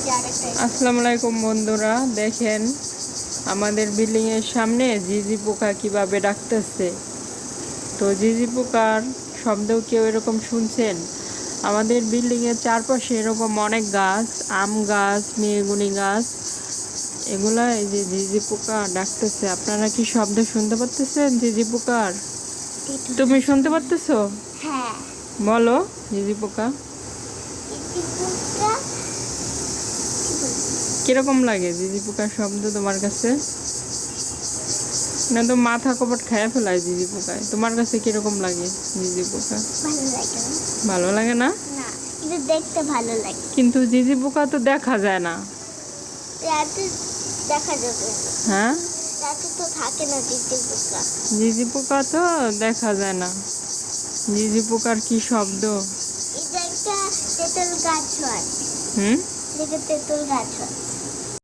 আসসালামু আলাইকুম বন্ধুরা, দেখেন আমাদের বিল্ডিং এর সামনে ঝিঁঝি পোকা কিভাবে ডাকতেছে। তো ঝিঁঝি পোকার শব্দ কেউ এরকম শুনছেন? আমাদের বিল্ডিং এর চারপাশে এরকম অনেক গাছ, আম গাছ, মেহগনি গাছ, এগুলা এই যে ঝিঁঝি পোকা ডাকতেছে। আপনারা কি শব্দ শুনতে পাচ্ছেন ঝিঁঝি পোকার? তুমি শুনতে পাচ্তেছো? হ্যাঁ, বলো ঝিঁঝি পোকা কিরকম লাগে? ঝিঁঝি পোকার শব্দ তোমার কাছে? না তো মাথা কপাট খেয়ে ফেলায় ঝিঁঝি পোকায়। তোমার কাছে কিরকম লাগে ঝিঁঝি পোকা? ভালো লাগে ভালো লাগে না? না। না, কিন্তু দেখতে ভালো লাগে। কিন্তু ঝিঁঝি পোকা তো দেখা যায় না। রাতে দেখা যাবে। হ্যাঁ, রাতে তো থাকে না ঝিঝি পোকা। ঝিঁঝি পোকা তো দেখা যায় না। ঝিঁঝি পোকার কি শব্দ! এটা একটা তেঁতুল গাছ হয়। হুম, এটা তেঁতুল গাছ হয়।